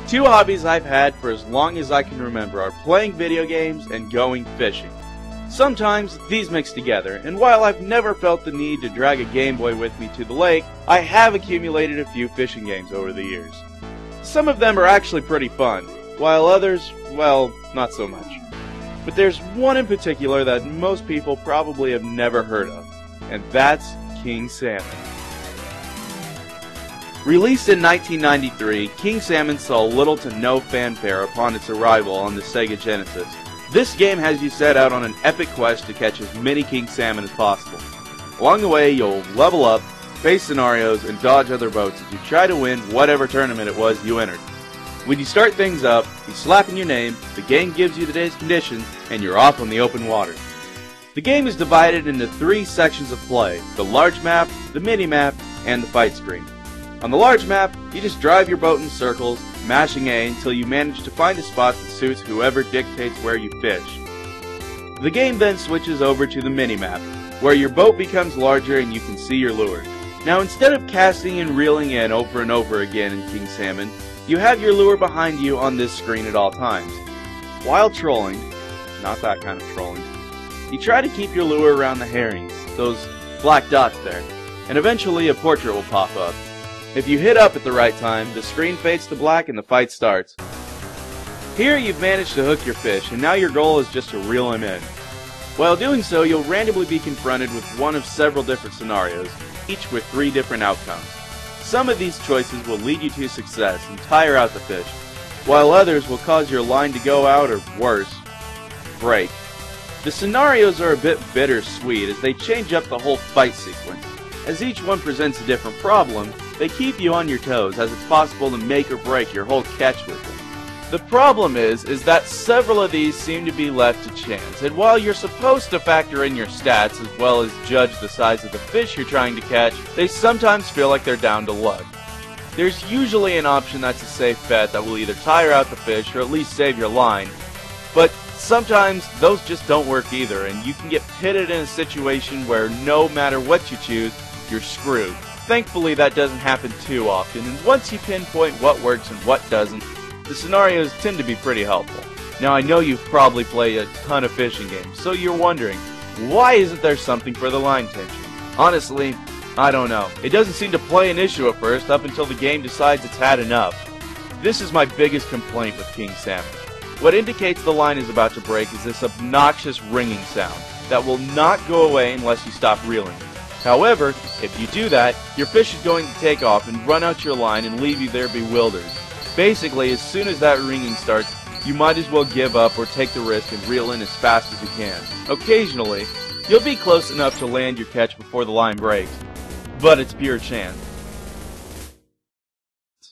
Two hobbies I've had for as long as I can remember are playing video games and going fishing. Sometimes these mix together, and while I've never felt the need to drag a Game Boy with me to the lake, I have accumulated a few fishing games over the years. Some of them are actually pretty fun, while others, well, not so much. But there's one in particular that most people probably have never heard of, and that's King Salmon. Released in 1993, King Salmon saw little to no fanfare upon its arrival on the Sega Genesis. This game has you set out on an epic quest to catch as many king salmon as possible. Along the way, you'll level up, face scenarios, and dodge other boats as you try to win whatever tournament it was you entered. When you start things up, you slap in your name, the game gives you the day's conditions, and you're off on the open water. The game is divided into 3 sections of play: the large map, the mini-map, and the fight screen. On the large map, you just drive your boat in circles, mashing A until you manage to find a spot that suits whoever dictates where you fish. The game then switches over to the mini-map, where your boat becomes larger and you can see your lure. Now, instead of casting and reeling in over and over again in King Salmon, you have your lure behind you on this screen at all times. While trolling, not that kind of trolling, you try to keep your lure around the herrings, those black dots there, and eventually a portrait will pop up. If you hit up at the right time, the screen fades to black and the fight starts. Here you've managed to hook your fish, and now your goal is just to reel him in. While doing so, you'll randomly be confronted with one of several different scenarios, each with 3 different outcomes. Some of these choices will lead you to success and tire out the fish, while others will cause your line to go out or, worse, break. The scenarios are a bit bittersweet as they change up the whole fight sequence. As each one presents a different problem, they keep you on your toes, as it's possible to make or break your whole catch with them. The problem is that several of these seem to be left to chance, and while you're supposed to factor in your stats as well as judge the size of the fish you're trying to catch, they sometimes feel like they're down to luck. There's usually an option that's a safe bet that will either tire out the fish or at least save your line, but sometimes those just don't work either, and you can get pitted in a situation where no matter what you choose, you're screwed. Thankfully, that doesn't happen too often, and once you pinpoint what works and what doesn't, the scenarios tend to be pretty helpful. Now, I know you've probably played a ton of fishing games, so you're wondering, why isn't there something for the line tension? Honestly, I don't know. It doesn't seem to play an issue at first, up until the game decides it's had enough. This is my biggest complaint with King Salmon. What indicates the line is about to break is this obnoxious ringing sound that will not go away unless you stop reeling. However, if you do that, your fish is going to take off and run out your line and leave you there bewildered. Basically, as soon as that ringing starts, you might as well give up or take the risk and reel in as fast as you can. Occasionally, you'll be close enough to land your catch before the line breaks, but it's pure chance.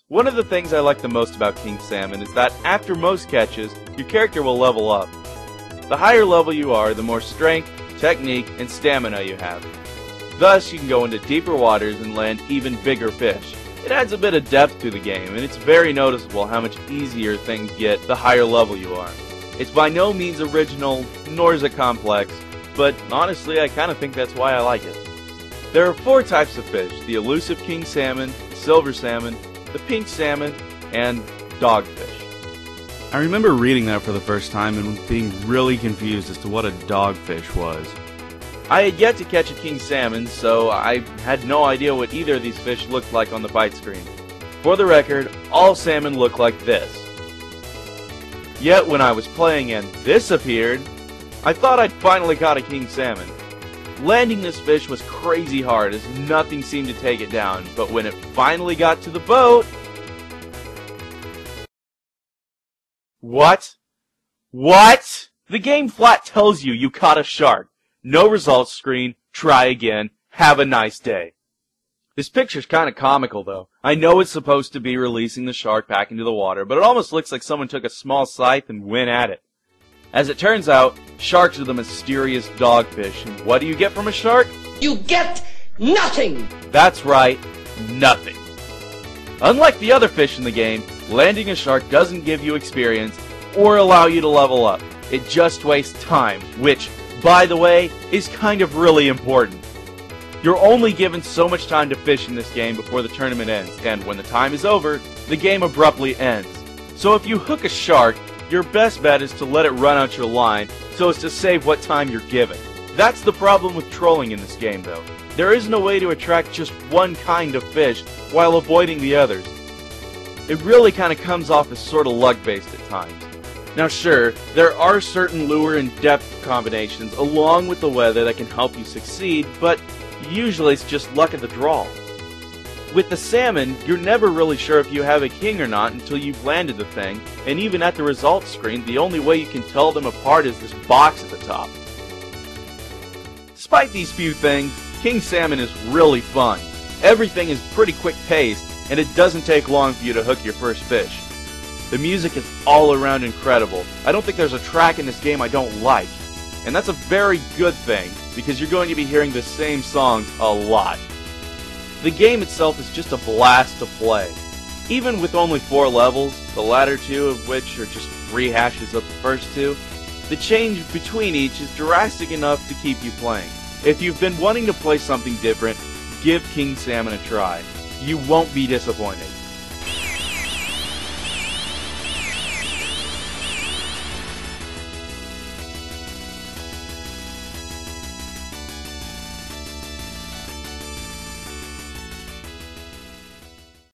One of the things I like the most about King Salmon is that after most catches, your character will level up. The higher level you are, the more strength, technique, and stamina you have. Thus, you can go into deeper waters and land even bigger fish. It adds a bit of depth to the game, and it's very noticeable how much easier things get the higher level you are. It's by no means original, nor is it complex, but honestly, I kind of think that's why I like it. There are 4 types of fish: the elusive king salmon, silver salmon, the pink salmon, and dogfish. I remember reading that for the first time and being really confused as to what a dogfish was. I had yet to catch a king salmon, so I had no idea what either of these fish looked like on the fight screen. For the record, all salmon look like this. Yet when I was playing and this appeared, I thought I'd finally caught a king salmon. Landing this fish was crazy hard as nothing seemed to take it down, but when it finally got to the boat... What? What? The game flat tells you you caught a shark. No results screen, try again, have a nice day. This picture's kinda comical though. I know it's supposed to be releasing the shark back into the water, but it almost looks like someone took a small scythe and went at it. As it turns out, sharks are the mysterious dogfish, and what do you get from a shark? You get nothing! That's right, nothing. Unlike the other fish in the game, landing a shark doesn't give you experience or allow you to level up. It just wastes time, which, by the way, is kind of really important. You're only given so much time to fish in this game before the tournament ends, and when the time is over, the game abruptly ends. So if you hook a shark, your best bet is to let it run out your line so as to save what time you're given. That's the problem with trolling in this game though. There is no way to attract just one kind of fish while avoiding the others. It really kind of comes off as sort of luck-based at times. Now sure, there are certain lure and depth combinations along with the weather that can help you succeed, but usually it's just luck of the draw. With the salmon, you're never really sure if you have a king or not until you've landed the thing, and even at the results screen, the only way you can tell them apart is this box at the top. Despite these few things, king salmon is really fun. Everything is pretty quick paced, and it doesn't take long for you to hook your first fish. The music is all around incredible. I don't think there's a track in this game I don't like. And that's a very good thing, because you're going to be hearing the same songs a lot. The game itself is just a blast to play. Even with only 4 levels, the latter 2 of which are just rehashes of the first 2, the change between each is drastic enough to keep you playing. If you've been wanting to play something different, give King Salmon a try. You won't be disappointed.